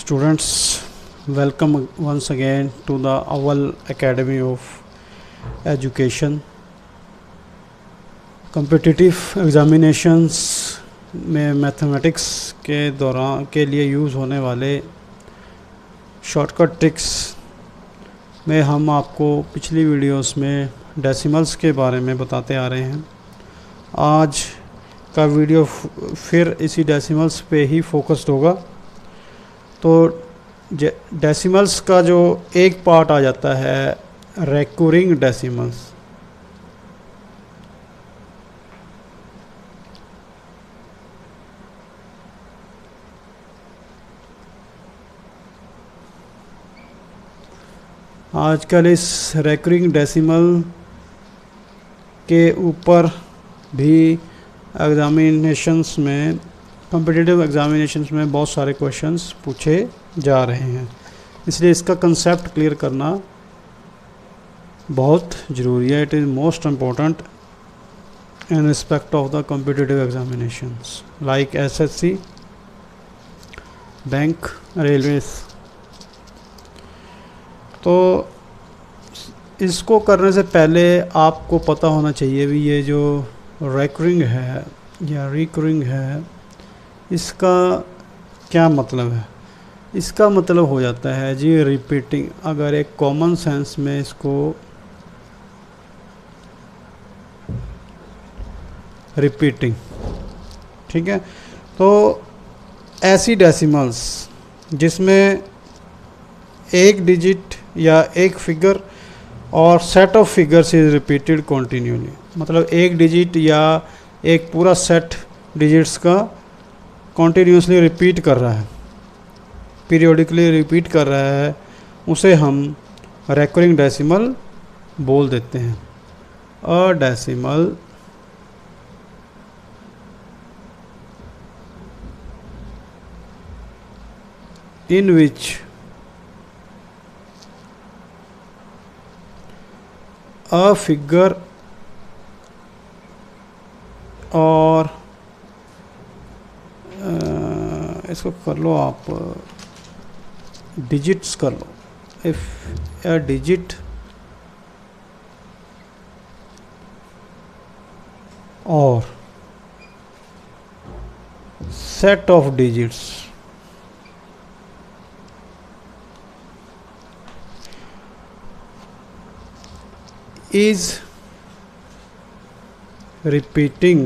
Students, welcome once again to the Owl Academy of Education. Competitive examinations में mathematics के दौरान के लिए यूज़ होने वाले शॉर्टकट ट्रिक्स में हम आपको पिछली वीडियोस में डेसिमल्स के बारे में बताते आ रहे हैं। आज का वीडियो फिर इसी डेसिमल्स पे ही फोकस्ड होगा। तो डेसिमल्स का जो एक पार्ट आ जाता है रेकरिंग डेसिमल्स। आजकल इस रेकरिंग डेसिमल के ऊपर भी एग्ज़ामिनेशंस में कॉम्पिटिटिव एग्ज़ामिनेशंस में बहुत सारे क्वेश्चंस पूछे जा रहे हैं, इसलिए इसका कंसेप्ट क्लियर करना बहुत ज़रूरी है। It is most important in respect of the competitive examinations like SSC, bank, railways. तो इसको करने से पहले आपको पता होना चाहिए भी ये जो रेकरिंग है या रिकरिंग है, इसका क्या मतलब है। इसका मतलब हो जाता है जी रिपीटिंग। अगर एक कॉमन सेंस में इसको रिपीटिंग, ठीक है। तो ऐसी डेसिमल्स जिसमें एक डिजिट या एक फिगर और set of figures is repeated continuously, मतलब एक डिजिट या एक पूरा सेट डिजिट्स का कॉन्टीन्यूसली रिपीट कर रहा है, पीरियोडिकली रिपीट कर रहा है, उसे हम रेकरिंग डेसिमल बोल देते हैं। A decimal in which a figure और इसको कर लो आप डिजिट्स कर लो। इफ a digit और set of digits is repeating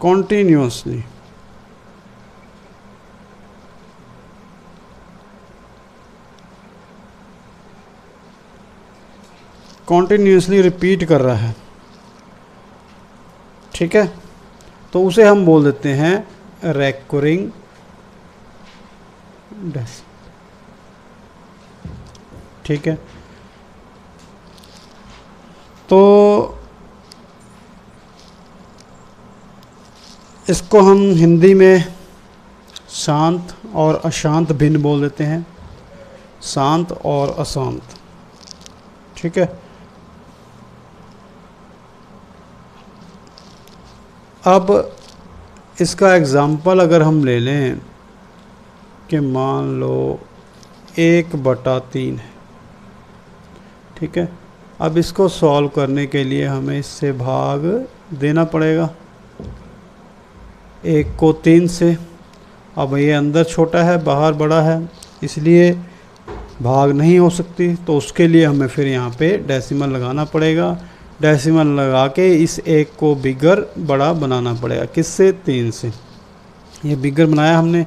continuously, continuously repeat कर रहा है, ठीक है। तो उसे हम बोल देते हैं रेकरिंग डेसिमल, ठीक है। तो इसको हम हिंदी में शांत और अशांत भिन्न बोल देते हैं, शांत और अशांत, ठीक है। अब इसका एग्ज़ाम्पल अगर हम ले लें कि मान लो 1/3 है, ठीक है। अब इसको सॉल्व करने के लिए हमें इससे भाग देना पड़ेगा, 1 को 3 से। अब ये अंदर छोटा है, बाहर बड़ा है, इसलिए भाग नहीं हो सकती। तो उसके लिए हमें फिर यहाँ पे डेसिमल लगाना पड़ेगा। डेसिमल लगा के इस 1 को बिगर बड़ा बनाना पड़ेगा। किससे? 3 से। ये बिगर बनाया हमने,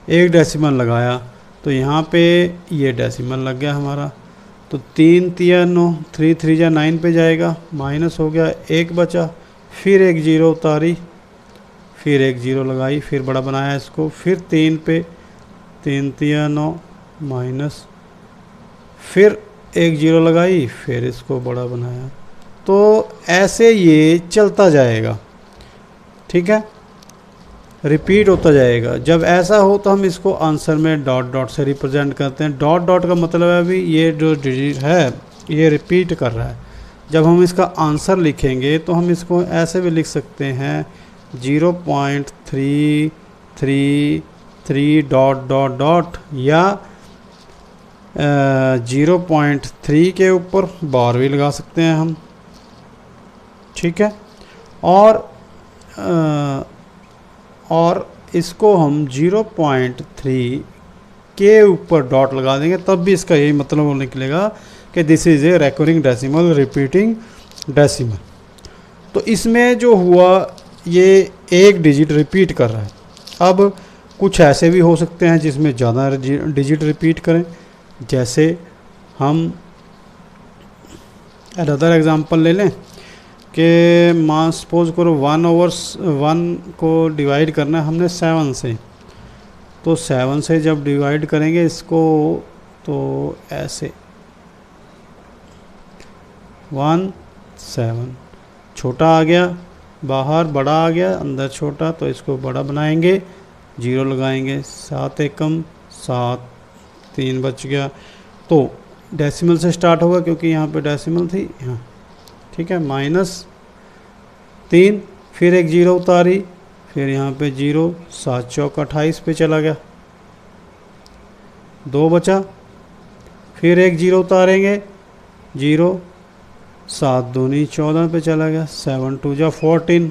एक डेसिमल लगाया, तो यहाँ पे ये डेसिमल लग गया हमारा। तो 3 3 9, 3 3 9 पे जाएगा, माइनस हो गया, 1 बचा, फिर एक 0 उतारी, फिर एक 0 लगाई, फिर बड़ा बनाया इसको, फिर 3 पे, 3 3 9 माइनस, फिर एक 0 लगाई, फिर इसको बड़ा बनाया। तो ऐसे ये चलता जाएगा, ठीक है, रिपीट होता जाएगा। जब ऐसा हो तो हम इसको आंसर में डॉट डॉट से रिप्रेजेंट करते हैं। डॉट डॉट का मतलब है अभी ये जो डिजिट है ये रिपीट कर रहा है। जब हम इसका आंसर लिखेंगे तो हम इसको ऐसे भी लिख सकते हैं 0.333 डॉट डॉट डॉट या 0.3 के ऊपर बार भी लगा सकते हैं हम, ठीक है। और इसको हम 0.3 के ऊपर डॉट लगा देंगे, तब भी इसका यही मतलब निकलेगा कि this is a recurring decimal, repeating decimal. तो इसमें जो हुआ, ये एक डिजिट रिपीट कर रहा है। अब कुछ ऐसे भी हो सकते हैं जिसमें ज़्यादा डिजिट रिपीट करें, जैसे हम अदर एग्जांपल ले लें कि मान सपोज करो 1/1 को डिवाइड करना है हमने 7 से, तो 7 से जब डिवाइड करेंगे इसको तो ऐसे 1 7 छोटा आ गया बाहर, बड़ा आ गया अंदर छोटा, तो इसको बड़ा बनाएंगे, 0 लगाएंगे, 7 एकम 7, 3 बच गया। तो डेसिमल से स्टार्ट होगा क्योंकि यहाँ पे डेसिमल थी यहाँ, ठीक है। -3, फिर एक 0 उतारी, फिर यहाँ पे 0, 7 चौक 28 पे चला गया, 2 बचा, फिर एक 0 उतारेंगे, 0, 7 दूनी 14 पे चला गया, 7 2 जा 14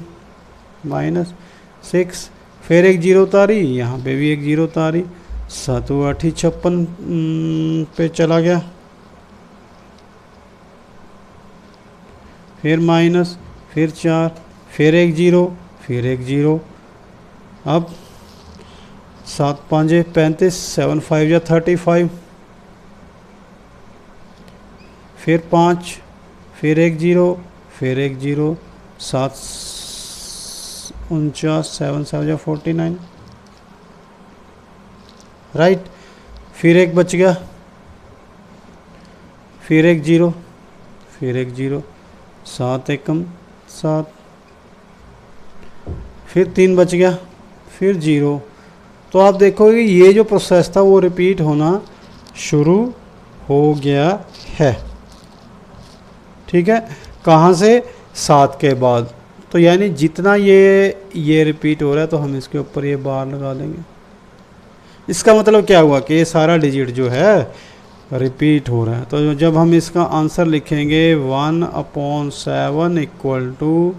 -6, फिर एक 0 उतारी, यहाँ पे भी एक 0 उतारी, 7 8 56 पे चला गया, फिर माइनस, फिर 4, फिर एक 0, फिर एक 0, अब 7 5 35, 7 5 जा 35, फिर 5, फिर एक 0, फिर एक 0, 7 49, 7 7 जा 49, राइट। फिर एक बच गया, फिर एक 0, फिर एक 0, 7 एकम 7, फिर 3 बच गया, फिर 0। तो आप देखोगे ये जो प्रोसेस था वो रिपीट होना शुरू हो गया है, ठीक है। कहाँ से? 7 के बाद। तो यानी जितना ये रिपीट हो रहा है तो हम इसके ऊपर ये बार लगा देंगे। इसका मतलब क्या हुआ कि ये सारा डिजिट जो है रिपीट हो रहा है। तो जब हम इसका आंसर लिखेंगे 1/7 इक्वल टू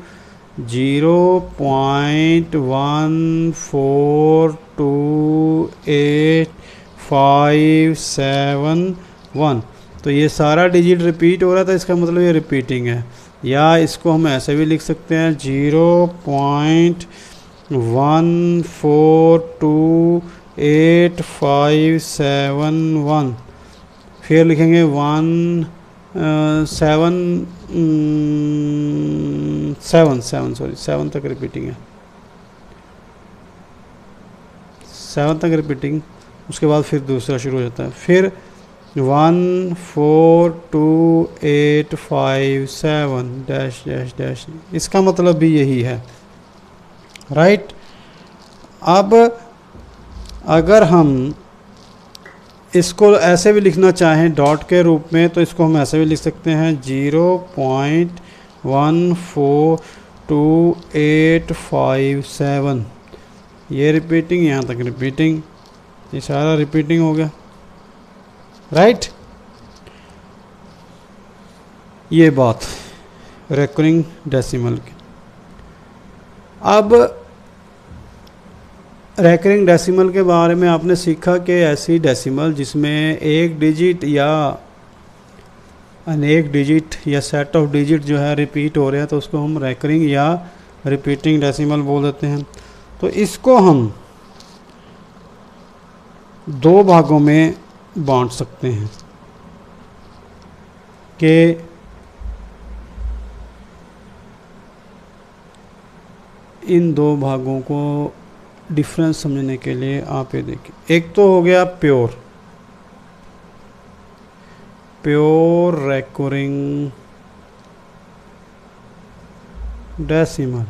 0.1428571, तो ये सारा डिजिट रिपीट हो रहा था, इसका मतलब ये रिपीटिंग है। या इसको हम ऐसे भी लिख सकते हैं 0.1428571, फिर लिखेंगे 7 तक रिपीटिंग है, 7 तक रिपीटिंग, उसके बाद फिर दूसरा शुरू हो जाता है, फिर 1428557 डैश डैश डैश। इसका मतलब भी यही है, राइट। अब अगर हम इसको ऐसे भी लिखना चाहें डॉट के रूप में, तो इसको हम ऐसे भी लिख सकते हैं 0.1428557, ये रिपीटिंग, यहाँ तक रिपीटिंग, ये सारा रिपीटिंग हो गया, राइट। ये बात रेकरिंग डेसिमल की। अब रेकरिंग डेसिमल के बारे में आपने सीखा कि ऐसी डेसिमल जिसमें एक डिजिट या अनेक डिजिट या सेट ऑफ डिजिट जो है रिपीट हो रहे हैं, तो उसको हम रेकरिंग या रिपीटिंग डेसिमल बोल देते हैं। तो इसको हम 2 भागों में बांट सकते हैं कि इन 2 भागों को डिफरेंस समझने के लिए आप ये देखिए। एक तो हो गया प्योर रेकरिंग डेसिमल,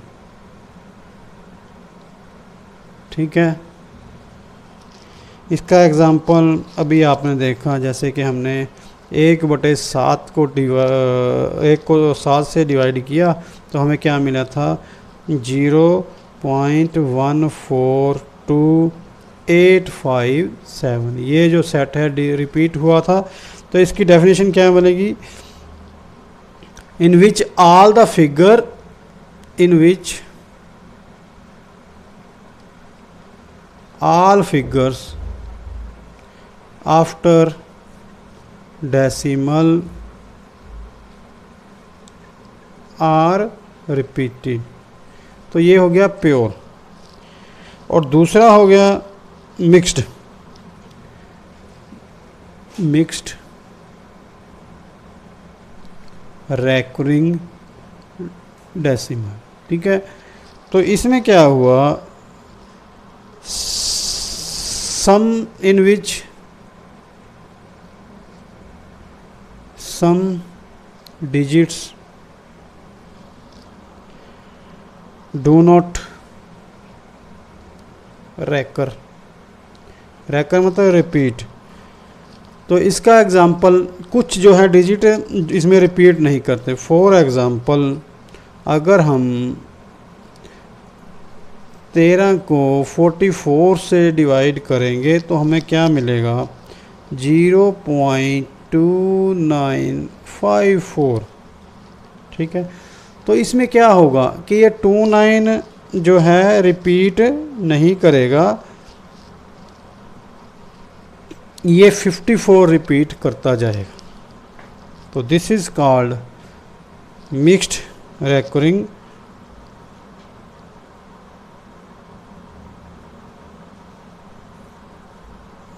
ठीक है। इसका एग्जांपल अभी आपने देखा, जैसे कि हमने 1/7 को 1 को 7 से डिवाइड किया तो हमें क्या मिला था, 0.7 0.142857, ये जो सेट है रिपीट हुआ था। तो इसकी डेफिनेशन क्या बनेगी? In which all the figure, in which all figures after decimal are repeated। तो ये हो गया प्योर। और दूसरा हो गया मिक्स्ड। मिक्स्ड रेकरिंग डेसिमल, ठीक है। तो इसमें क्या हुआ? सम इन विच सम डिजिट्स डू नॉट रैकर। रैकर मतलब रिपीट। तो इसका एग्जांपल, कुछ जो है डिजिट इसमें रिपीट नहीं करते। फॉर एग्जांपल, अगर हम 13 को 44 से डिवाइड करेंगे तो हमें क्या मिलेगा? 0.2954, ठीक है। तो इसमें क्या होगा कि ये 29 जो है रिपीट नहीं करेगा, ये 54 रिपीट करता जाएगा। तो this is called mixed recurring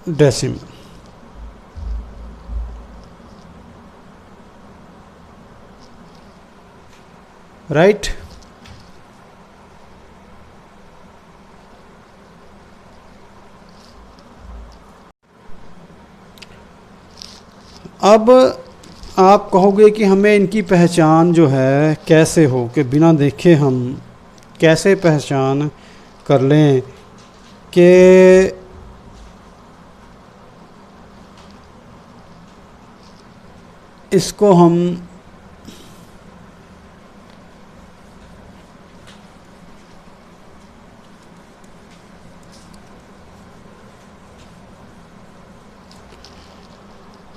decimal, right. अब आप कहोगे कि हमें इनकी पहचान जो है कैसे हो, कि बिना देखे हम कैसे पहचान कर लें कि इसको हम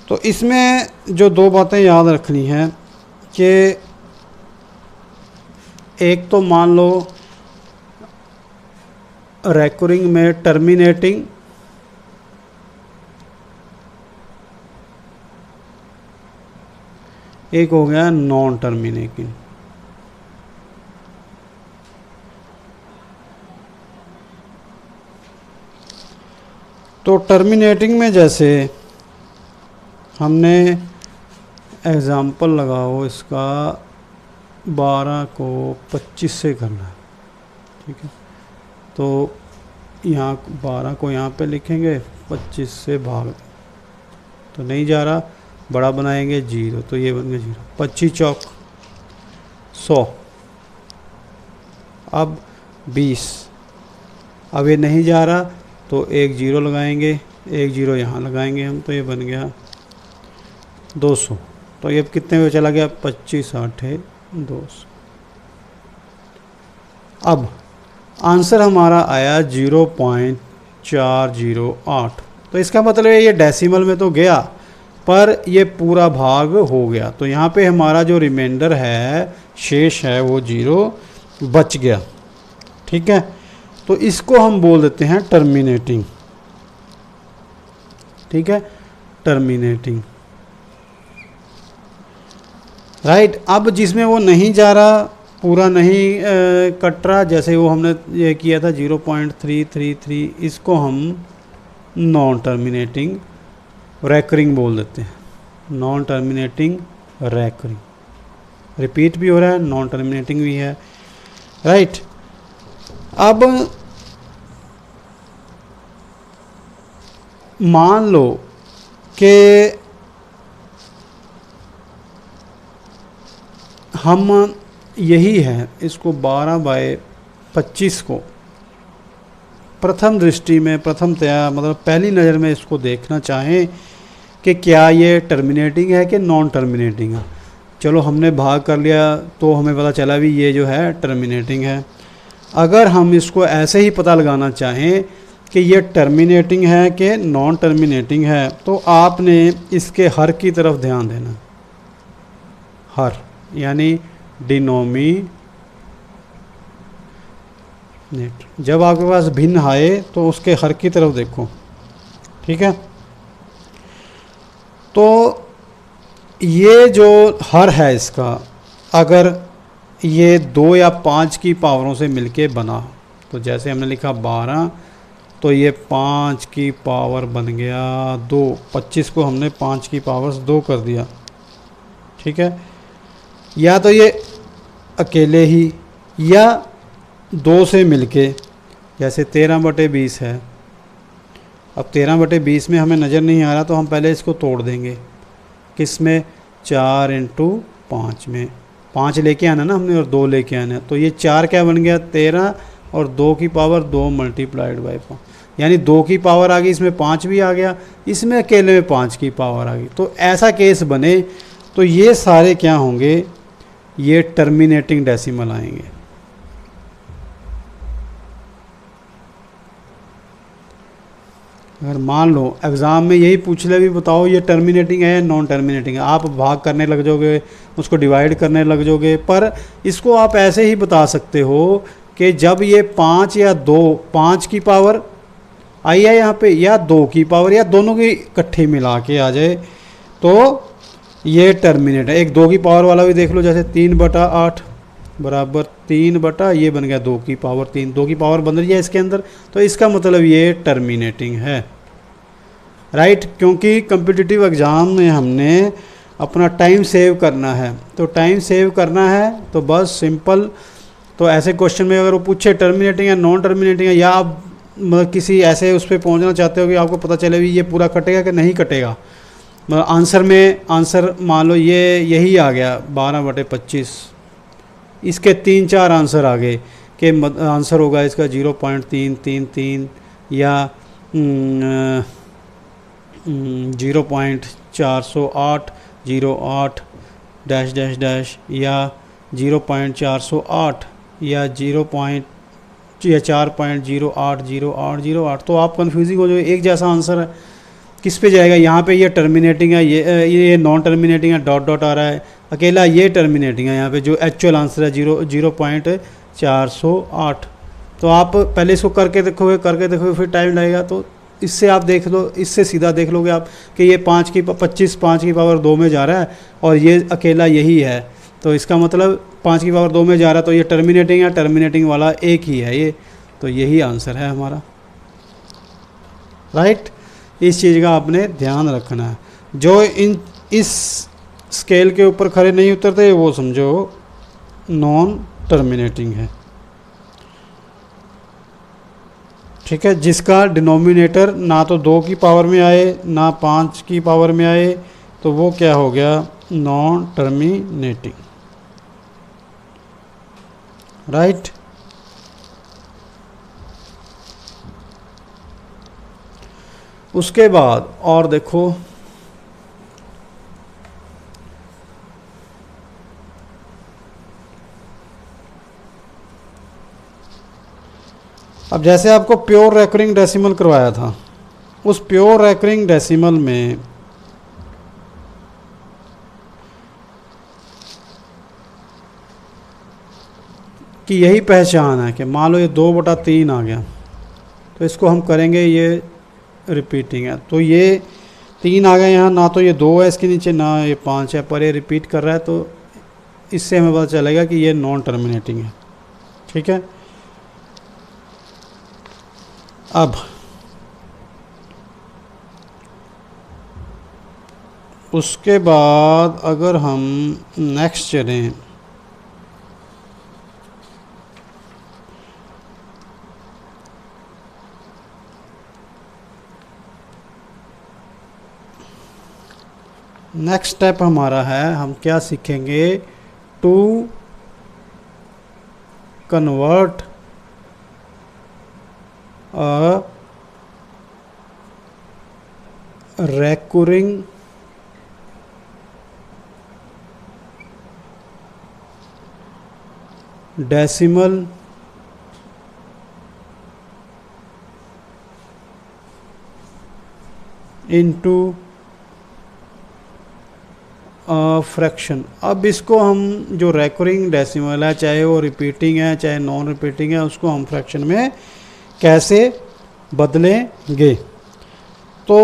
तो इसमें जो दो बातें याद रखनी हैं कि एक तो मान लो रेकरिंग में टर्मिनेटिंग, एक हो गया नॉन टर्मिनेटिंग। तो टर्मिनेटिंग में जैसे हमने एग्ज़ाम्पल लगाओ इसका 12 को 25 से करना है, ठीक है। तो यहाँ 12 को यहाँ पे लिखेंगे, 25 से भाग तो नहीं जा रहा, बड़ा बनाएंगे 0, तो ये बन गया 0। 25 चौक 100, अब 20, अब ये नहीं जा रहा तो एक 0 लगाएंगे, एक 0 यहाँ लगाएंगे हम, तो ये बन गया 200। तो ये कितने में चला गया? 25 8 200। अब आंसर हमारा आया 0.408। तो इसका मतलब है ये डेसिमल में तो गया पर ये पूरा भाग हो गया। तो यहाँ पे हमारा जो रिमाइंडर है, शेष है, वो 0 बच गया, ठीक है। तो इसको हम बोल देते हैं टर्मिनेटिंग, ठीक है, टर्मिनेटिंग, राइट। अब जिसमें वो नहीं जा रहा, पूरा नहीं कट रहा, जैसे वो हमने ये किया था 0.333, इसको हम नॉन टर्मिनेटिंग रैकरिंग बोल देते हैं। नॉन टर्मिनेटिंग रैकरिंग, रिपीट भी हो रहा है, नॉन टर्मिनेटिंग भी है, राइट। अब मान लो कि हम यही है, इसको 12/25 को प्रथम दृष्टि में, प्रथमतया मतलब पहली नज़र में इसको देखना चाहें कि क्या ये टर्मिनेटिंग है कि नॉन टर्मिनेटिंग है। चलो हमने भाग कर लिया तो हमें पता चला भी ये जो है टर्मिनेटिंग है। अगर हम इसको ऐसे ही पता लगाना चाहें कि ये टर्मिनेटिंग है कि नॉन टर्मिनेटिंग है, तो आपने इसके हर की तरफ ध्यान देना। हर यानी डिनोमिनेटर। जब आपके पास भिन्न आए तो उसके हर की तरफ देखो, ठीक है। तो ये जो हर है इसका, अगर ये 2 या 5 की पावरों से मिलके बना, तो जैसे हमने लिखा 12, तो ये 5 की पावर बन गया 2, 25 को हमने 5 की पावर 2 कर दिया, ठीक है। या तो ये अकेले ही या 2 से मिलके, जैसे 13/20 है। अब 13/20 में हमें नज़र नहीं आ रहा तो हम पहले इसको तोड़ देंगे, किस में, 4 × 5 में। 5 लेके आना ना हमने और 2 लेके आना, तो ये 4 क्या बन गया, 13, और 2 की पावर 2 मल्टीप्लाइड बाई 5, यानी 2 की पावर आ गई, इसमें 5 भी आ गया, इसमें अकेले में 5 की पावर आ गई। तो ऐसा केस बने तो ये सारे क्या होंगे, ये टर्मिनेटिंग डेसिमल आएंगे। अगर मान लो एग्ज़ाम में यही पूछ ले भी, बताओ ये टर्मिनेटिंग है या नॉन टर्मिनेटिंग है, आप भाग करने लग जाओगे, उसको डिवाइड करने लग जाओगे। पर इसको आप ऐसे ही बता सकते हो कि जब ये 5 या 2, 5 की पावर आई है यहाँ पे, या 2 की पावर, या दोनों की इकट्ठी मिला के आ जाए, तो ये टर्मिनेट है। एक 2 की पावर वाला भी देख लो, जैसे 3/8 बराबर 3 ये बन गया 2 की पावर 3, 2 की पावर बन रही है इसके अंदर, तो इसका मतलब ये टर्मिनेटिंग है, राइट। क्योंकि कम्पिटिटिव एग्ज़ाम में हमने अपना टाइम सेव करना है, तो टाइम सेव करना है तो बस सिंपल, तो ऐसे क्वेश्चन में अगर वो पूछे टर्मिनेटिंग या नॉन टर्मिनेटिंग है, या आप मतलब किसी ऐसे उस पर पहुँचना चाहते हो कि आपको पता चले भी ये पूरा कटेगा कि नहीं कटेगा, मतलब आंसर में, आंसर मान लो ये यही आ गया 12/25, इसके 3-4 आंसर आ गए कि आंसर होगा इसका 0.333 या 0.408 08 डैश डैश डैश, या 0.408 या 4.080808। तो आप कन्फ्यूजिंग हो जाए, एक जैसा आंसर है, किस पे जाएगा, यहाँ पे ये टर्मिनेटिंग है, ये नॉन टर्मिनेटिंग है, डॉट डॉट आ रहा है, अकेला ये टर्मिनेटिंग है यहाँ पे, जो एक्चुअल आंसर है 0.408। तो आप पहले इसको करके देखोगे फिर टाइम लगेगा, तो इससे आप देख लो, इससे सीधा देख लोगे आप कि ये 5 की पावर 2 में जा रहा है और ये अकेला यही है, तो इसका मतलब 5 की पावर 2 में जा रहा है, तो ये टर्मिनेटिंग है, टर्मिनेटिंग वाला एक ही है ये, तो यही आंसर है हमारा, राइट। इस चीज़ का आपने ध्यान रखना है। जो इस स्केल के ऊपर खड़े नहीं उतरते वो समझो नॉन टर्मिनेटिंग है, ठीक है। जिसका डिनोमिनेटर ना तो 2 की पावर में आए ना 5 की पावर में आए, तो वो क्या हो गया, नॉन टर्मिनेटिंग, राइट। उसके बाद और देखो, अब जैसे आपको प्योर रेकरिंग डेसिमल करवाया था, उस प्योर रेकरिंग डेसिमल में कि यही पहचान है कि मान लो ये 2/3 आ गया, तो इसको हम करेंगे, ये रिपीटिंग है, तो ये 3 आ गया यहाँ, ना तो ये 2 है इसके नीचे ना ये 5 है, पर ये रिपीट कर रहा है, तो इससे हमें पता चलेगा कि ये नॉन टर्मिनेटिंग है, ठीक है। अब उसके बाद अगर हम नेक्स्ट चलें, नेक्स्ट स्टेप हमारा है, हम क्या सीखेंगे, to convert a recurring decimal into fraction. अब इसको हम जो रेकरिंग डेसिमल है, चाहे वो रिपीटिंग है चाहे नॉन रिपीटिंग है, उसको हम फ्रैक्शन में कैसे बदलेंगे। तो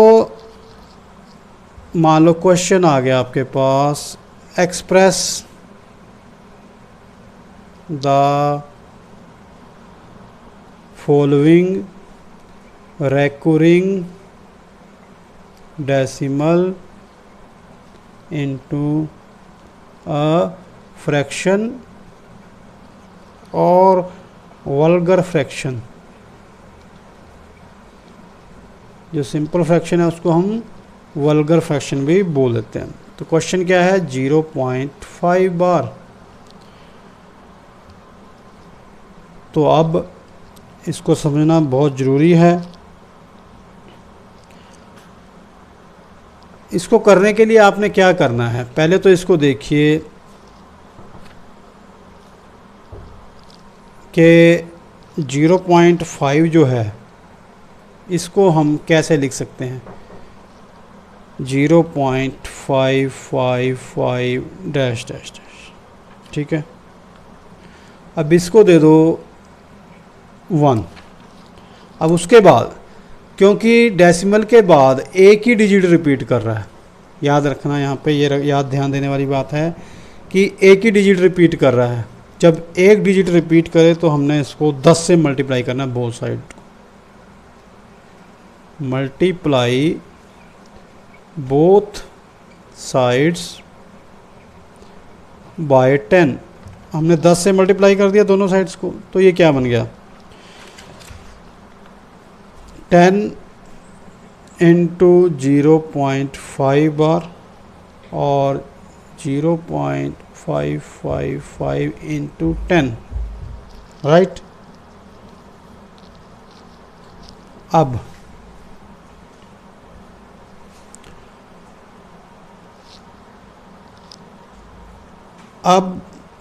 मान लो क्वेश्चन आ गया आपके पास, express the following recurring decimal into a fraction और वल्गर फ्रैक्शन। जो सिंपल फ्रैक्शन है उसको हम वल्गर फ्रैक्शन भी बोल देते हैं। तो क्वेश्चन क्या है, 0.5 बार। तो अब इसको समझना बहुत ज़रूरी है। इसको करने के लिए आपने क्या करना है, पहले तो इसको देखिए कि 0.5 जो है इसको हम कैसे लिख सकते हैं, 0.555 डैश डैश डैश, ठीक है। अब इसको दे दो 1। अब उसके बाद क्योंकि डेसिमल के बाद एक ही डिजिट रिपीट कर रहा है, याद रखना यहाँ पे, ये याद ध्यान देने वाली बात है कि एक ही डिजिट रिपीट कर रहा है। जब एक डिजिट रिपीट करे तो हमने इसको 10 से मल्टीप्लाई करना है, both side multiply both sides by 10। हमने 10 से मल्टीप्लाई कर दिया दोनों साइड्स को, तो ये क्या बन गया, 10 इंटू 0.5 बार और 0.555 इंटू 10, राइट। अब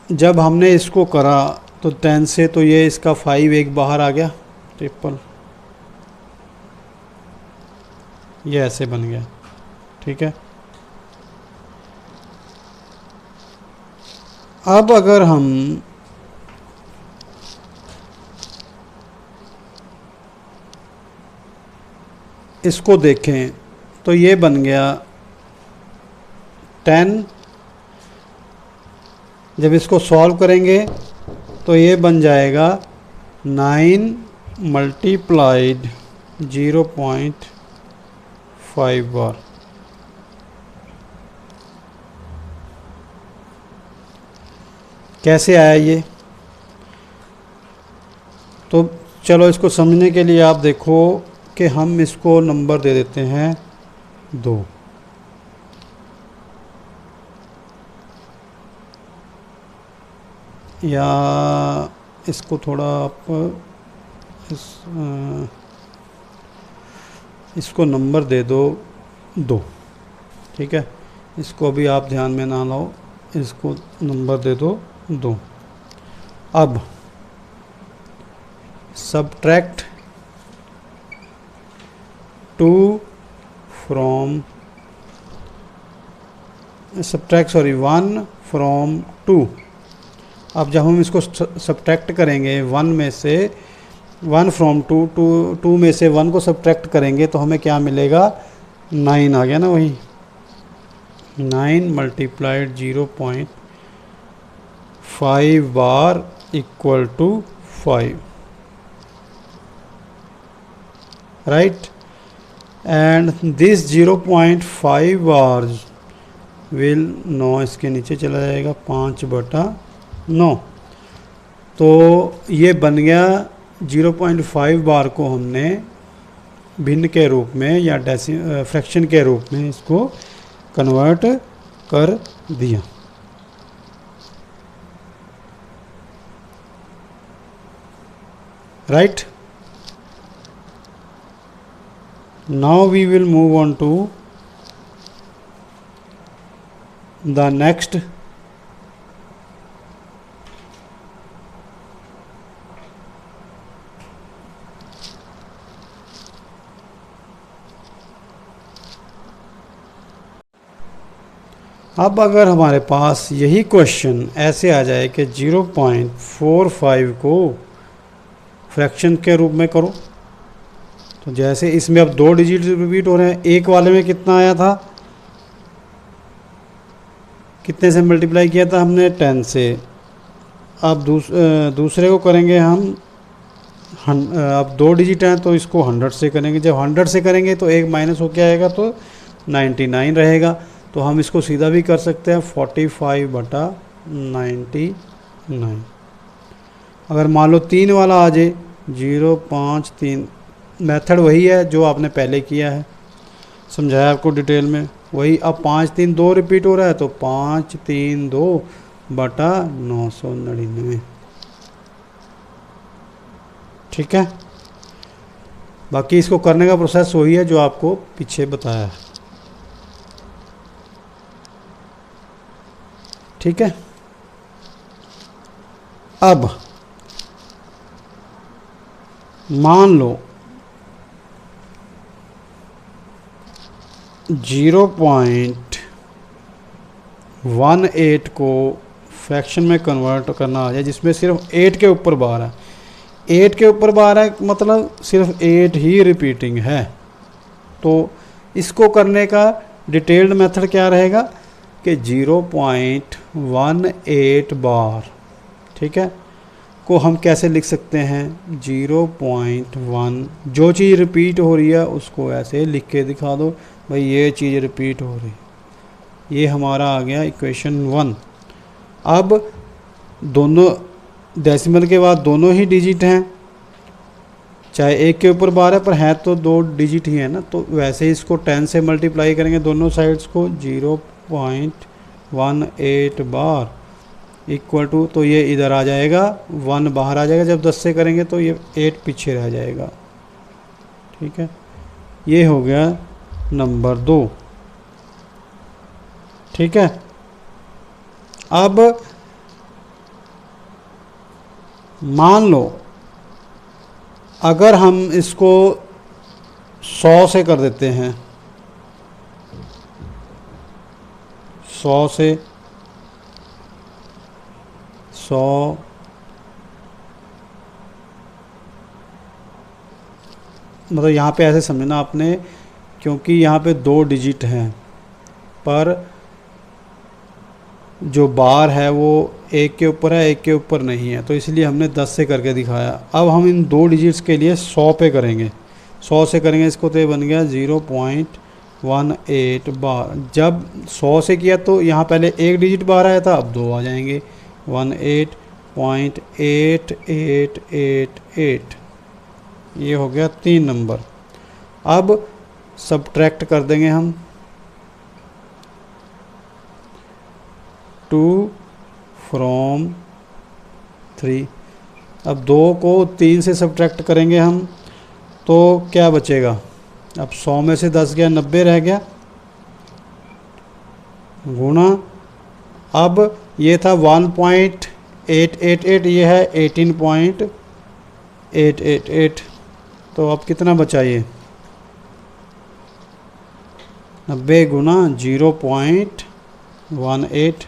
जब हमने इसको करा तो 10 से तो ये इसका 5 एक बाहर आ गया, ट्रिपल, ये ऐसे बन गया, ठीक है। अब अगर हम इसको देखें तो ये बन गया 10। जब इसको सॉल्व करेंगे तो ये बन जाएगा 9 मल्टीप्लाइड 0.5 बार। कैसे आया ये, तो चलो इसको समझने के लिए आप देखो कि हम इसको नंबर दे देते हैं 2। या इसको थोड़ा आप इसको नंबर दे दो 2, ठीक है। इसको भी आप ध्यान में ना लाओ, इसको नंबर दे दो 2। अब सब्ट्रैक्ट 2 फ्रॉम 1 फ्रॉम 2। अब जब हम इसको सब्ट्रैक्ट करेंगे 1 में से 1 फ्रॉम 2 में से 1 को सब्ट्रैक्ट करेंगे तो हमें क्या मिलेगा, 9 आ गया ना, वही 9 multiplied 0.5 bar equal to 5, right. And this 0.5 bars will 9 इसके नीचे चला जाएगा, 5/9। तो ये बन गया 0.5 बार को हमने भिन्न के रूप में या फ्रैक्शन के रूप में इसको कन्वर्ट कर दिया, right. Now we will move on to the next अब अगर हमारे पास यही क्वेश्चन ऐसे आ जाए कि 0.45 को फ्रैक्शन के रूप में करो, तो जैसे इसमें अब 2 डिजिट रिपीट हो रहे हैं, एक वाले में कितना आया था, कितने से मल्टीप्लाई किया था हमने, 10 से। अब दूसरे को करेंगे हम अब 2 डिजिट हैं तो इसको 100 से करेंगे। जब 100 से करेंगे तो एक माइनस होके आएगा तो 99 रहेगा। तो हम इसको सीधा भी कर सकते हैं 45/99। अगर मान लो 3 वाला आ जाए 0.53, मेथड वही है जो आपने पहले किया है, समझाया आपको डिटेल में वही। अब 5 3 2 रिपीट हो रहा है तो 532/999। ठीक है, बाकी इसको करने का प्रोसेस वही है जो आपको पीछे बताया है। ठीक है, अब मान लो 0.18 को फ्रैक्शन में कन्वर्ट करना आ जाए जिसमें सिर्फ 8 के ऊपर बार है। 8 के ऊपर बार है मतलब सिर्फ 8 ही रिपीटिंग है। तो इसको करने का डिटेल्ड मेथड क्या रहेगा कि 0.18 बार, ठीक है, को हम कैसे लिख सकते हैं, 0.1, जो चीज़ रिपीट हो रही है उसको ऐसे लिख के दिखा दो, भाई ये चीज़ रिपीट हो रही। ये हमारा आ गया इक्वेशन 1। अब दोनों डेसिमल के बाद दोनों ही डिजिट हैं, चाहे एक के ऊपर बार है पर है तो 2 डिजिट ही है ना, तो वैसे ही इसको 10 से मल्टीप्लाई करेंगे दोनों साइड्स को, 0.18 बार इक्वल टू, तो ये इधर आ जाएगा, 1 बाहर आ जाएगा। जब 10 से करेंगे तो ये 8 पीछे रह जाएगा। ठीक है, ये हो गया नंबर 2। ठीक है, अब मान लो अगर हम इसको 100 से कर देते हैं, 100 से 100 मतलब यहाँ पे ऐसे समझना आपने, क्योंकि यहाँ पे 2 डिजिट हैं पर जो बार है वो एक के ऊपर है, एक के ऊपर नहीं है, तो इसलिए हमने 10 से करके दिखाया। अब हम इन 2 डिजिट्स के लिए 100 पे करेंगे, 100 से करेंगे इसको, तो ये बन गया 0.18 बार। जब 100 से किया तो यहाँ पहले एक डिजिट बार आया था, अब 2 आ जाएंगे, 18.8888। ये हो गया 3 नंबर। अब सब्ट्रैक्ट कर देंगे हम 2 from 3। अब 2 को 3 से सब्ट्रैक्ट करेंगे हम तो क्या बचेगा, अब 100 में से 10 गया, 90 रह गया, गुणा, अब ये था 1.888, ये है 18.888, तो अब कितना बचा ये, 90 गुना 0.18।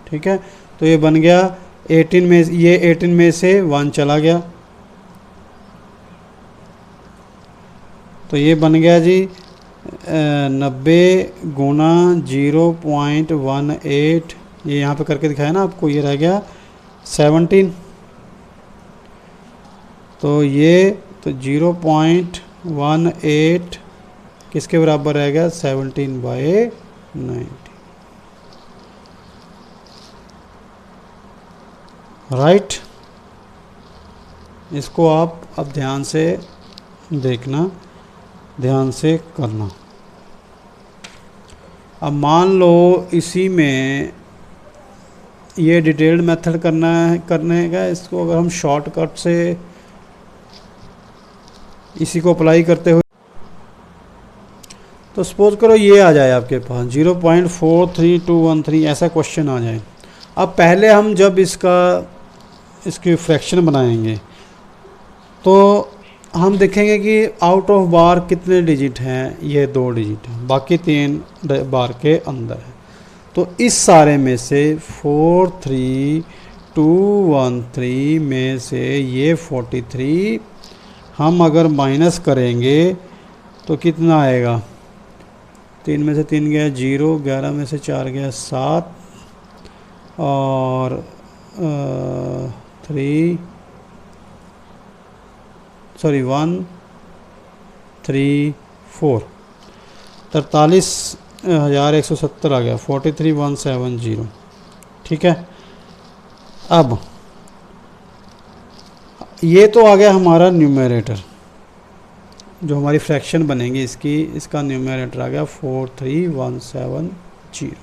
ठीक है, तो ये बन गया 18 में, ये 18 में से 1 चला गया, तो ये बन गया जी 90 गुना 0.18, ये यहाँ पे करके दिखाया ना आपको, ये रह गया 17। तो ये तो 0.18 किसके बराबर रह गया, 17/90। राइट, इसको आप अब ध्यान से देखना, ध्यान से करना। अब मान लो इसी में ये डिटेल्ड मेथड करने का, इसको अगर हम शॉर्टकट से इसी को अप्लाई करते हुए, तो सपोज करो ये आ जाए आपके पास 0.43213, ऐसा क्वेश्चन आ जाए। अब पहले हम जब इसकी फ्रैक्शन बनाएंगे तो हम देखेंगे कि आउट ऑफ बार कितने डिजिट हैं, ये 2 डिजिट हैं, बाकी 3 बार के अंदर है। तो इस सारे में से 43213 में से ये 43 हम अगर माइनस करेंगे तो कितना आएगा? 3 में से 3 गया 0, 11 में से 4 गया 7 और 1 3 4 43,170 आ गया, 43,170। ठीक है, अब ये तो आ गया हमारा न्यूमरेटर, जो हमारी फ्रैक्शन बनेगी इसका न्यूमरेटर आ गया 43,170।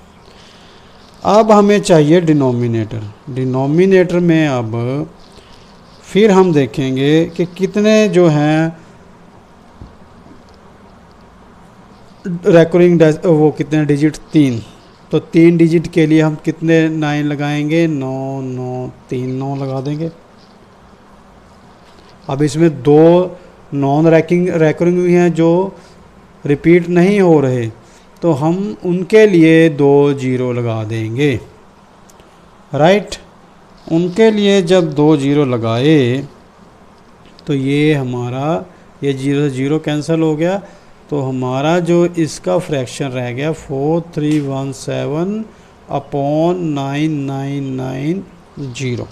अब हमें चाहिए डिनोमिनेटर। डिनोमिनेटर में अब फिर हम देखेंगे कि कितने जो हैं रेकरिंग वो कितने डिजिट, 3। तो 3 डिजिट के लिए हम कितने 9 लगाएंगे? 9 9 3 9 लगा देंगे। अब इसमें 2 नॉन रेकरिंग भी हैं जो रिपीट नहीं हो रहे, तो हम उनके लिए 2 0 लगा देंगे। राइट, उनके लिए जब 2 0 लगाए तो ये हमारा ये 0 से 0 कैंसिल हो गया, तो हमारा जो इसका फ्रैक्शन रह गया 4317 अपॉन 9990।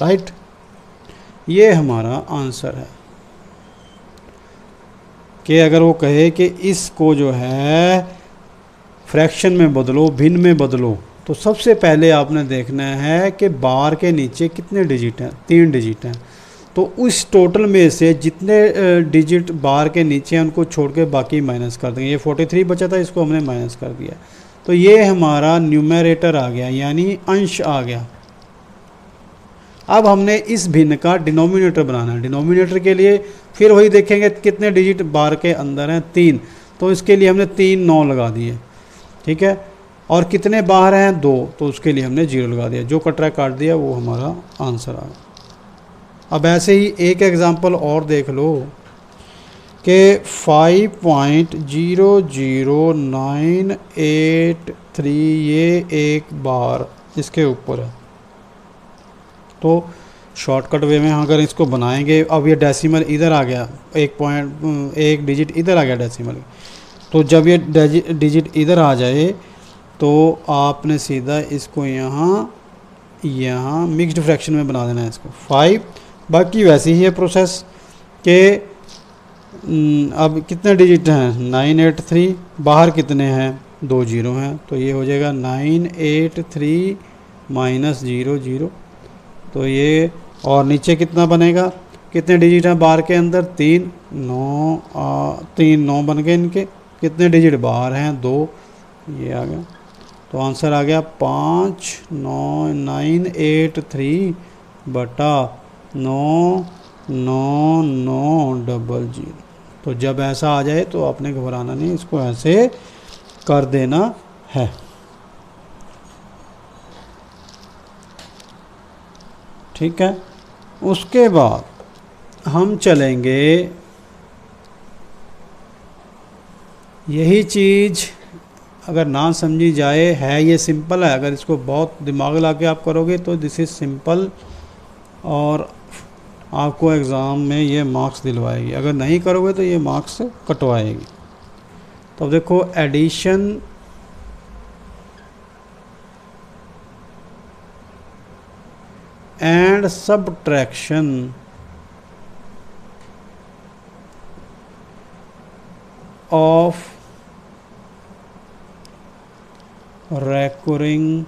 राइट, ये हमारा आंसर है। कि अगर वो कहे कि इसको जो है फ्रैक्शन में बदलो, भिन्न में बदलो, तो सबसे पहले आपने देखना है कि बार के नीचे कितने डिजिट हैं? 3 डिजिट हैं। तो उस टोटल में से जितने डिजिट बार के नीचे हैं उनको छोड़ के बाकी माइनस कर देंगे। ये 43 बचा था, इसको हमने माइनस कर दिया, तो ये हमारा न्यूमरेटर आ गया, यानी अंश आ गया। अब हमने इस भिन्न का डिनोमिनेटर बनाना है। डिनोमिनेटर के लिए फिर वही देखेंगे कितने डिजिट बार के अंदर हैं, 3, तो इसके लिए हमने 3 9 लगा दिए। ठीक है, और कितने बाहर हैं? 2, तो उसके लिए हमने 0 लगा दिया। जो कटरा काट दिया वो हमारा आंसर आ गया। अब ऐसे ही एक एग्जांपल और देख लो कि 5.00983 ये एक बार इसके ऊपर है। तो शॉर्टकट वे में अगर इसको बनाएंगे, अब ये डेसिमल इधर आ गया, 1 डिजिट इधर आ गया डेसिमल, तो जब ये डिजिट इधर आ जाए तो आपने सीधा इसको यहाँ मिक्स्ड फ्रैक्शन में बना देना है इसको 5। बाकी वैसे ही है प्रोसेस के अब कितने डिजिट हैं? 983, बाहर कितने हैं? 2 0 हैं, तो ये हो जाएगा 983 माइनस 0 0। तो ये और नीचे कितना बनेगा? कितने डिजिट हैं बाहर के अंदर? 3 9 बन गए इनके। कितने डिजिट बाहर हैं? 2, ये आ गया। तो आंसर आ गया 59983 बटा 99900। तो जब ऐसा आ जाए तो आपने घबराना नहीं, इसको ऐसे कर देना है। ठीक है, उसके बाद हम चलेंगे, यही चीज़ अगर ना समझी जाए है, ये सिंपल है, अगर इसको बहुत दिमाग लगा के आप करोगे तो दिस इज़ सिंपल, और आपको एग्ज़ाम में ये मार्क्स दिलवाएगी। अगर नहीं करोगे तो ये मार्क्स कटवाएगी। तो अब देखो, addition and subtraction of recurring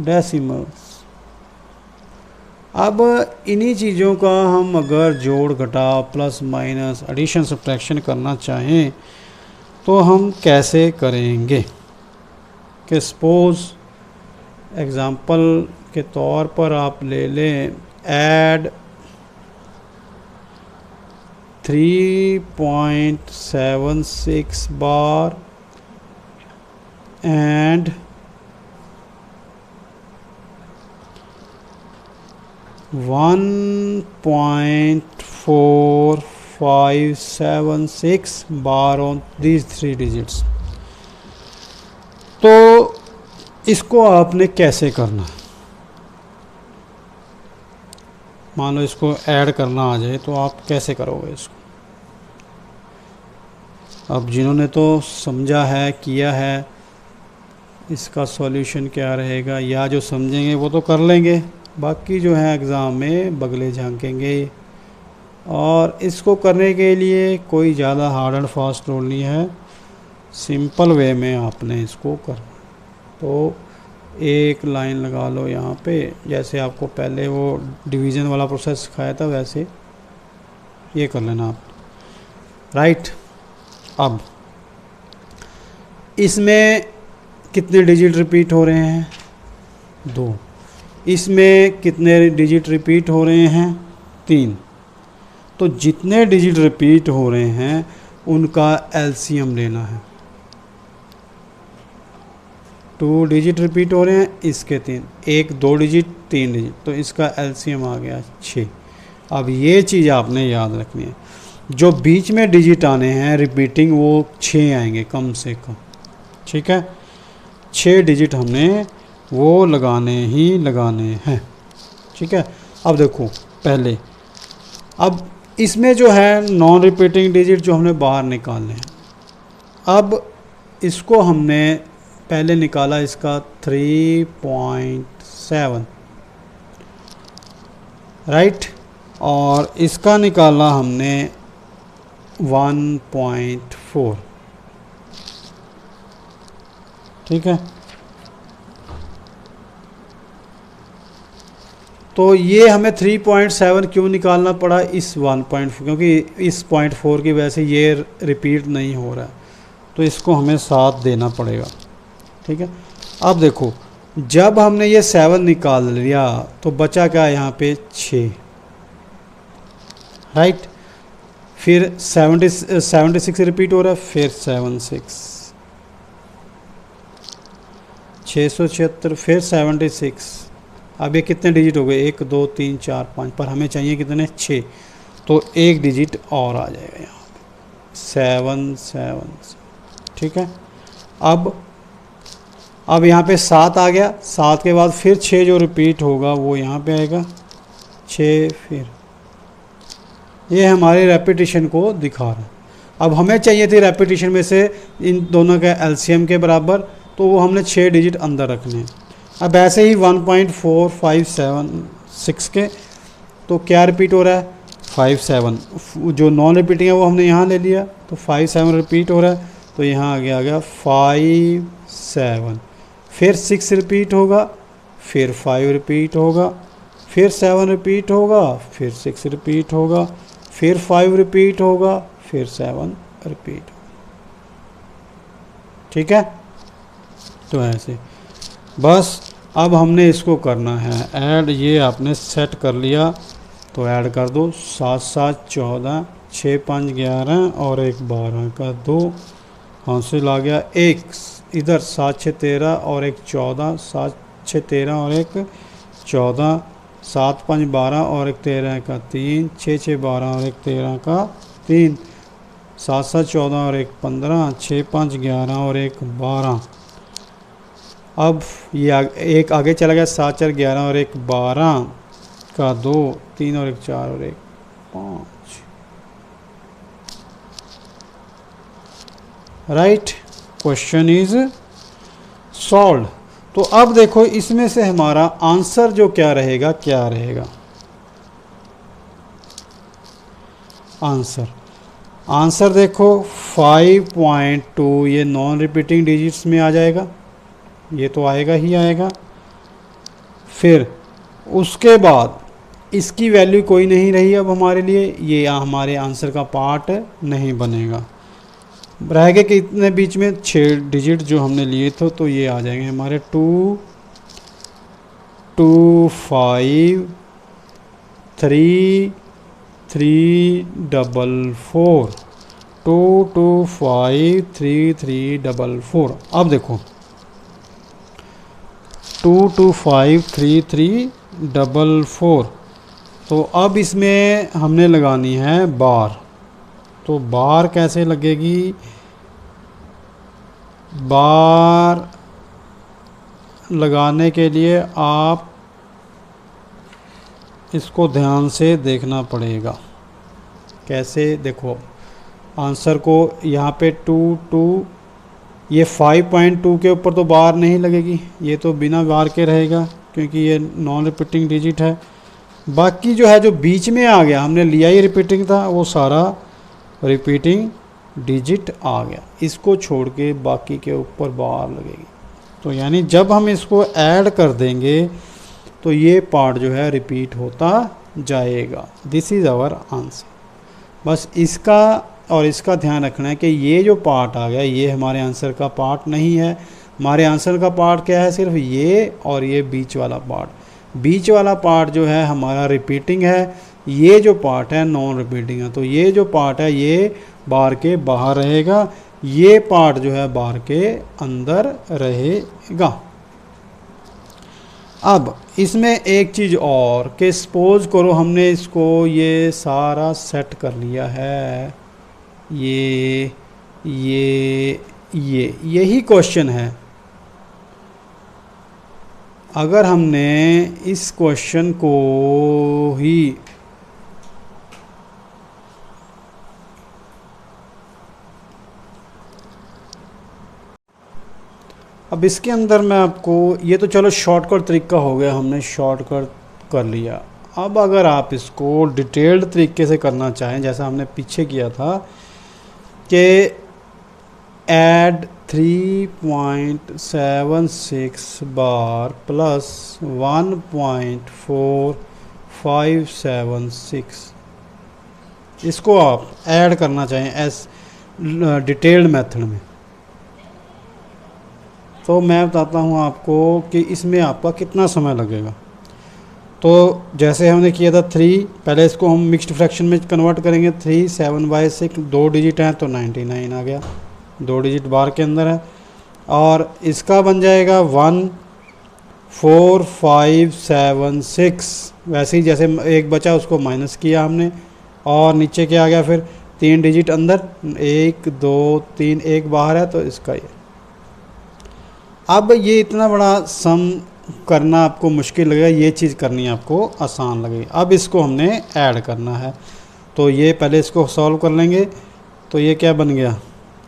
decimals. अब इन्हीं चीज़ों का हम अगर जोड़ घटाव, प्लस माइनस, एडिशन सब्ट्रैक्शन करना चाहें तो हम कैसे करेंगे? कि सपोज़ एग्ज़ाम्पल के तौर पर आप ले लें, add 3.76 bar and 1.4576 bar on these 3 digits. इसको आपने कैसे करना, मान लो इसको ऐड करना आ जाए तो आप कैसे करोगे इसको। अब जिन्होंने तो समझा है, किया है, इसका सॉल्यूशन क्या रहेगा, या जो समझेंगे वो तो कर लेंगे, बाकी जो है एग्ज़ाम में बगले झांकेंगे। और इसको करने के लिए कोई ज़्यादा हार्ड एंड फास्ट रूल नहीं है, सिंपल वे में आपने इसको करना। तो एक लाइन लगा लो यहाँ पे, जैसे आपको पहले वो डिवीज़न वाला प्रोसेस सिखाया था वैसे ये कर लेना आप, राइट। अब इसमें कितने डिजिट रिपीट हो रहे हैं, 2। इसमें कितने डिजिट रिपीट हो रहे हैं, 3। तो जितने डिजिट रिपीट हो रहे हैं उनका एलसीएम लेना है। 2 डिजिट रिपीट हो रहे हैं, इसके 3, 1 2 डिजिट 3 डिजिट, तो इसका एलसीएम आ गया 6। अब ये चीज़ आपने याद रखनी है, जो बीच में डिजिट आने हैं रिपीटिंग वो 6 आएंगे कम से कम, ठीक है। 6 डिजिट हमने वो लगाने ही लगाने हैं, ठीक है। अब देखो पहले, अब इसमें जो है नॉन रिपीटिंग डिजिट जो हमने बाहर निकालने हैं, अब इसको हमने पहले निकाला इसका 3.7, राइट, और इसका निकाला हमने 1.4, ठीक है। तो ये हमें 3.7 क्यों निकालना पड़ा, इस 1.4, क्योंकि इस 0.4 की वजह से ये रिपीट नहीं हो रहा है, तो इसको हमें 7 देना पड़ेगा, ठीक है। अब देखो जब हमने ये 7 निकाल लिया तो बचा क्या यहाँ पे 6, राइट। फिर 76 रिपीट हो रहा है, फिर 676, फिर 76। अब ये कितने डिजिट हो गए, 1 2 3 4 5, पर हमें चाहिए कितने, 6, तो 1 डिजिट और आ जाएगा यहाँ पे 7, ठीक है। अब यहाँ पे 7 आ गया, 7 के बाद फिर 6 जो रिपीट होगा वो यहाँ पे आएगा 6, फिर ये हमारे रेपिटेशन को दिखा रहा है। अब हमें चाहिए थी रेपिटेशन में से इन दोनों का एलसीएम के बराबर, तो वो हमने 6 डिजिट अंदर रखने हैं। अब ऐसे ही 1.4576 के, तो क्या रिपीट हो रहा है, 57, जो नॉन रिपीटिंग है वो हमने यहाँ ले लिया, तो 57 रिपीट हो रहा है, तो यहाँ आ गया 57, फिर 6 रिपीट होगा, फिर 5 रिपीट होगा, फिर 7 रिपीट होगा, फिर 6 रिपीट होगा, फिर 5 रिपीट होगा, फिर 7 रिपीट, ठीक है। तो ऐसे बस अब हमने इसको करना है ऐड, ये आपने सेट कर लिया तो ऐड कर दो, 7 7 14, 6 5 11 और 1 12 का 2 हासिल आ गया। एक इधर 7 6 13 और 1 14, 7 6 13 और 1 14, 7 5 12 और 1 13 का 3, 6 6 12 और 1 13 का 3, 7 7 14 और 1 15, 6 5 11 और 1 12। अब ये एक आगे चला गया, 7 4 11 और 1 12 का 2, 3 और 1 4 और 1 5, राइट। Question is solve. तो अब देखो इसमें से हमारा आंसर जो क्या रहेगा, क्या रहेगा आंसर देखो 5.2, ये नॉन रिपीटिंग डिजिट्स में आ जाएगा, ये तो आएगा ही आएगा। फिर उसके बाद इसकी वैल्यू कोई नहीं रही अब हमारे लिए, ये हमारे आंसर का पार्ट नहीं बनेगा। रह गए कि इतने बीच में 6 डिजिट जो हमने लिए थे, तो ये आ जाएंगे हमारे 2 2 5 3 3 4 4, 2 2 5 3 3 4 4। अब देखो 2 2 5 3 3 4 4, तो अब इसमें हमने लगानी है बार। तो बार कैसे लगेगी, बार लगाने के लिए आप इसको ध्यान से देखना पड़ेगा। कैसे, देखो आंसर को यहाँ पे 2 ये 5.2 के ऊपर तो बार नहीं लगेगी, ये तो बिना बार के रहेगा क्योंकि ये नॉन रिपीटिंग डिजिट है। बाकी जो है जो बीच में आ गया, हमने लिया ही रिपीटिंग था, वो सारा रिपीटिंग डिजिट आ गया। इसको छोड़ के बाकी के ऊपर बार लगेगी। तो यानी जब हम इसको ऐड कर देंगे तो ये पार्ट जो है रिपीट होता जाएगा। This is our answer. बस इसका और इसका ध्यान रखना है कि ये जो पार्ट आ गया ये हमारे आंसर का पार्ट नहीं है। हमारे आंसर का पार्ट क्या है, सिर्फ ये और ये बीच वाला पार्ट। बीच वाला पार्ट जो है हमारा रिपीटिंग है, ये जो पार्ट है नॉन रिपीटिंग है। तो ये जो पार्ट है ये बार के बाहर रहेगा, ये पार्ट जो है बार के अंदर रहेगा। अब इसमें एक चीज़ और कि सपोज करो हमने इसको ये सारा सेट कर लिया है, ये यही क्वेश्चन है। अगर हमने इस क्वेश्चन को ही अब इसके अंदर मैं आपको, ये तो चलो शॉर्टकट तरीका हो गया, हमने शॉर्टकट कर लिया। अब अगर आप इसको डिटेल्ड तरीके से करना चाहें जैसा हमने पीछे किया था कि ऐड 3.76 बार प्लस 1.4576, इसको आप ऐड करना चाहें एस डिटेल्ड मेथड में, तो मैं बताता हूँ आपको कि इसमें आपका कितना समय लगेगा। तो जैसे हमने किया था 3, पहले इसको हम मिक्स्ड फ्रैक्शन में कन्वर्ट करेंगे। 3 7/6 2 डिजिट हैं तो 99 आ गया, 2 डिजिट बार के अंदर है। और इसका बन जाएगा 14576, वैसे ही जैसे एक बचा उसको माइनस किया हमने, और नीचे क्या आ गया फिर 3 डिजिट अंदर, 1 2 3 1 बाहर है तो इसका ये। अब ये इतना बड़ा सम करना आपको मुश्किल लगेगा, ये चीज़ करनी आपको आसान लगेगी। अब इसको हमने ऐड करना है, तो ये पहले इसको सॉल्व कर लेंगे। तो ये क्या बन गया,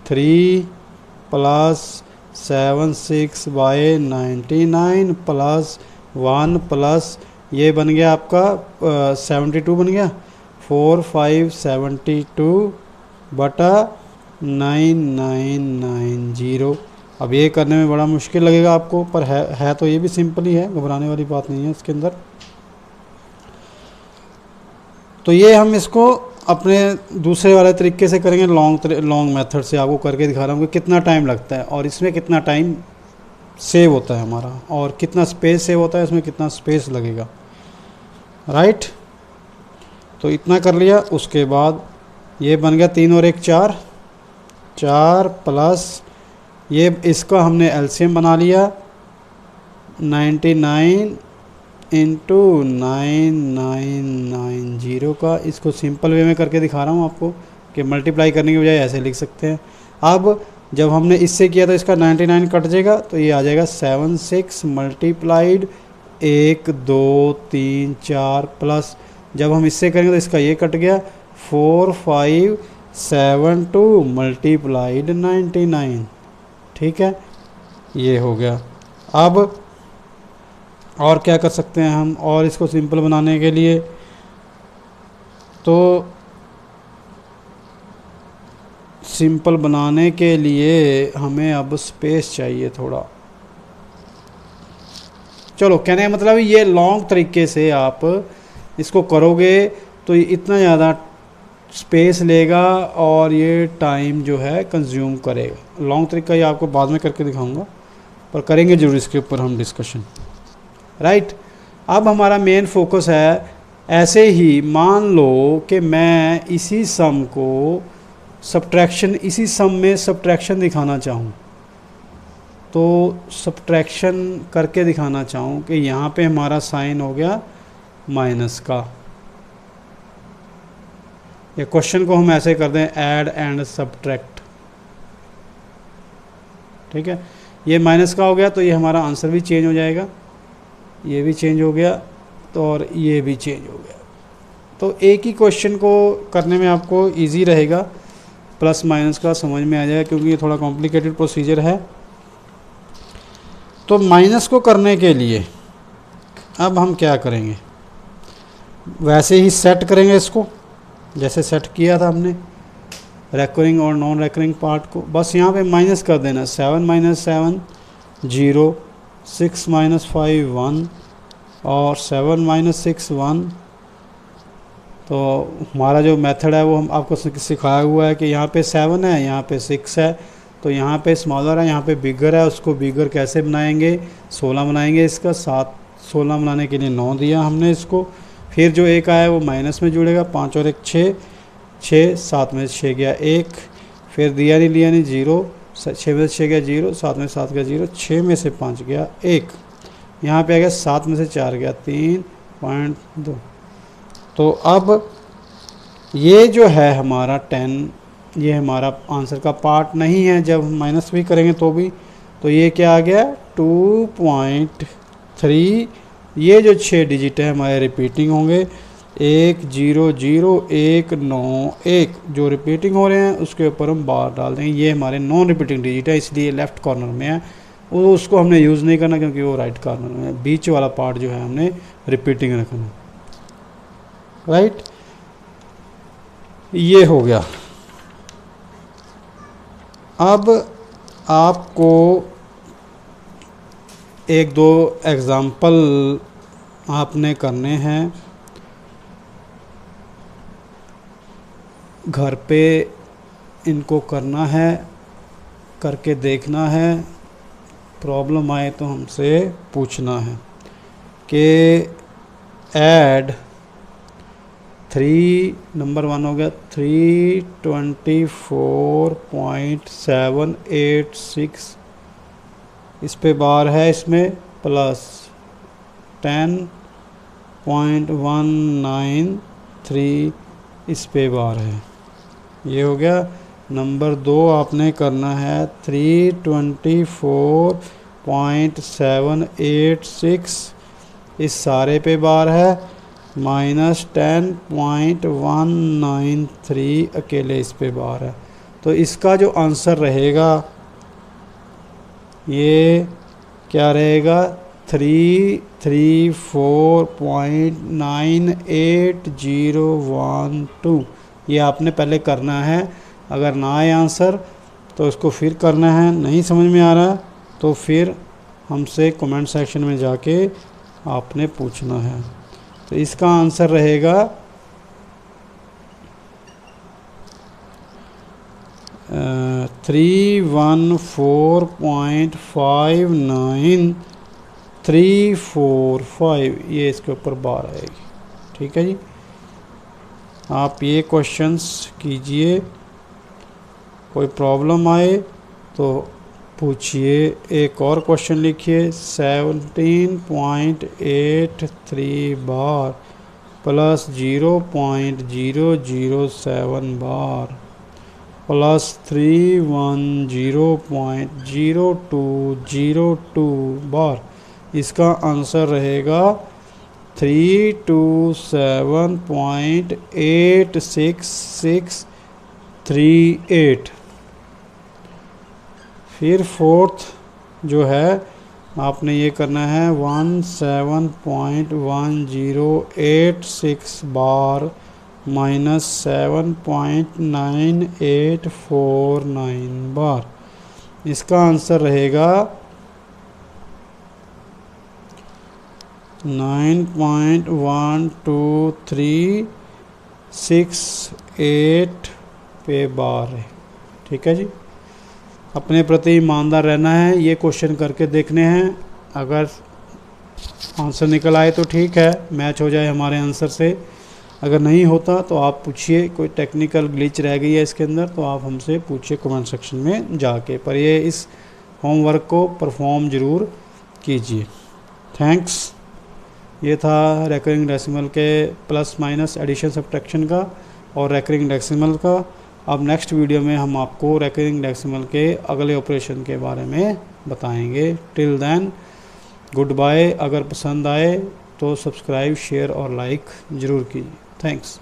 3 + 76/99 प्लस 1 प्लस ये बन गया आपका 72 बन गया, 4572 बटा 9990। अब ये करने में बड़ा मुश्किल लगेगा आपको, पर है तो ये भी सिंपल ही है, घबराने वाली बात नहीं है इसके अंदर। तो ये हम इसको अपने दूसरे वाले तरीके से करेंगे, लॉन्ग मेथड से आपको करके दिखा रहा हूँ कि कितना टाइम लगता है और इसमें कितना टाइम सेव होता है हमारा, और कितना स्पेस सेव होता है, इसमें कितना स्पेस लगेगा। राइट, तो इतना कर लिया। उसके बाद ये बन गया 3 और 1 4, 4 प्लस ये इसका हमने एलसीएम बना लिया 99 इंटू 9990 का। इसको सिंपल वे में करके दिखा रहा हूँ आपको कि मल्टीप्लाई करने की बजाय ऐसे लिख सकते हैं। अब जब हमने इससे किया तो इसका 99 कट जाएगा, तो ये आ जाएगा 76 मल्टीप्लाइड 1 2 3 4 प्लस जब हम इससे करेंगे तो इसका ये कट गया 4572 मल्टीप्लाइड 99। ठीक है, ये हो गया। अब और क्या कर सकते हैं हम, और इसको सिंपल बनाने के लिए, तो सिंपल बनाने के लिए हमें अब स्पेस चाहिए थोड़ा। चलो, कहने का मतलब ये लॉन्ग तरीके से आप इसको करोगे तो ये इतना ज़्यादा स्पेस लेगा और ये टाइम जो है कंज्यूम करेगा। लॉन्ग तरीका ये आपको बाद में करके दिखाऊंगा, पर करेंगे जरूर इसके ऊपर हम डिस्कशन। राइट, अब हमारा मेन फोकस है, ऐसे ही मान लो कि मैं इसी सम को सब्ट्रैक्शन, इसी सम में सब्ट्रैक्शन दिखाना चाहूँ, तो सब्ट्रैक्शन करके दिखाना चाहूँ कि यहाँ पे हमारा साइन हो गया माइनस का। ये क्वेश्चन को हम ऐसे कर दें, ऐड एंड सब्ट्रैक्ट। ठीक है, ये माइनस का हो गया तो ये हमारा आंसर भी चेंज हो जाएगा, ये भी चेंज हो गया तो और ये भी चेंज हो गया। तो एक ही क्वेश्चन को करने में आपको इजी रहेगा, प्लस माइनस का समझ में आ जाएगा, क्योंकि ये थोड़ा कॉम्प्लिकेटेड प्रोसीजर है। तो माइनस को करने के लिए अब हम क्या करेंगे, वैसे ही सेट करेंगे इसको जैसे सेट किया था हमने रेकरिंग और नॉन रेकरिंग पार्ट को। बस यहाँ पे माइनस कर देना, 7 माइनस 7 0, 6 माइनस 5 1 और 7 माइनस 6 1। तो हमारा जो मेथड है वो हम आपको सिखाया हुआ है कि यहाँ पे 7 है, यहाँ पे 6 है, तो यहाँ पे स्मॉलर है, यहाँ पे बिगर है, उसको बिगर कैसे बनाएंगे, 16 बनाएंगे इसका, 16 बनाने के लिए 9 दिया हमने इसको। फिर जो एक आया वो माइनस में जुड़ेगा, 5 और 1 6, 6 7 में 6 गया 1, फिर दिया नहीं लिया नहीं 0, 6 में से 6 गया 0, 7 में 7 गया 0, 6 में से 5 गया 1, यहाँ पे आ गया 7 में से 4 गया 3.2। तो अब ये जो है हमारा 10, ये हमारा आंसर का पार्ट नहीं है, जब हम माइनस भी करेंगे तो भी। तो ये क्या आ गया 2.3। ये जो 6 डिजिट है हमारे रिपीटिंग होंगे, 1 0 0 1 9 1 जो रिपीटिंग हो रहे हैं उसके ऊपर हम बार डाल देंगे। ये हमारे नॉन रिपीटिंग डिजिट है, इसलिए लेफ़्ट कॉर्नर में है, उसको हमने यूज़ नहीं करना क्योंकि वो राइट कॉर्नर में है। बीच वाला पार्ट जो है हमने रिपीटिंग रखना, राइट। ये हो गया। अब आपको एक दो एग्ज़ाम्पल आपने करने हैं, घर पे इनको करना है, करके देखना है, प्रॉब्लम आए तो हमसे पूछना है कि ऐड 3 नंबर 1 हो गया 324.786, इस पे बार है, इसमें प्लस 10.193 इस पे बार है। ये हो गया। नंबर 2 आपने करना है 324.786, इस सारे पे बार है, माइनस 10.193 अकेले इस पे बार है। तो इसका जो आंसर रहेगा ये क्या रहेगा 334.98012। ये आपने पहले करना है, अगर ना आए आंसर तो उसको फिर करना है, नहीं समझ में आ रहा तो फिर हमसे कमेंट सेक्शन में जाके आपने पूछना है। तो इसका आंसर रहेगा 314.59345, ये इसके ऊपर बार आएगी। ठीक है जी, आप ये क्वेश्चंस कीजिए, कोई प्रॉब्लम आए तो पूछिए। एक और क्वेश्चन लिखिए 17.83 बार प्लस 0.007 बार प्लस 310.0202 बार। इसका आंसर रहेगा 327.86638। फिर फोर्थ जो है आपने ये करना है 17.1086 बार माइनस 7.9849 बार। इसका आंसर रहेगा 9.12368 पे बार है। ठीक है जी, अपने प्रति ईमानदार रहना है, ये क्वेश्चन करके देखने हैं, अगर आंसर निकल आए तो ठीक है, मैच हो जाए हमारे आंसर से, अगर नहीं होता तो आप पूछिए, कोई टेक्निकल ग्लिच रह गई है इसके अंदर तो आप हमसे पूछिए कमेंट सेक्शन में जाके। पर ये इस होमवर्क को परफॉर्म ज़रूर कीजिए। थैंक्स। ये था रेकरिंग डेसिमल के प्लस माइनस एडिशन सब्ट्रैक्शन का और रेकरिंग डेसिमल का। अब नेक्स्ट वीडियो में हम आपको रिकरिंग डेसिमल के अगले ऑपरेशन के बारे में बताएंगे। Till then goodbye. अगर पसंद आए तो सब्सक्राइब, शेयर और लाइक ज़रूर कीजिए। थैंक्स।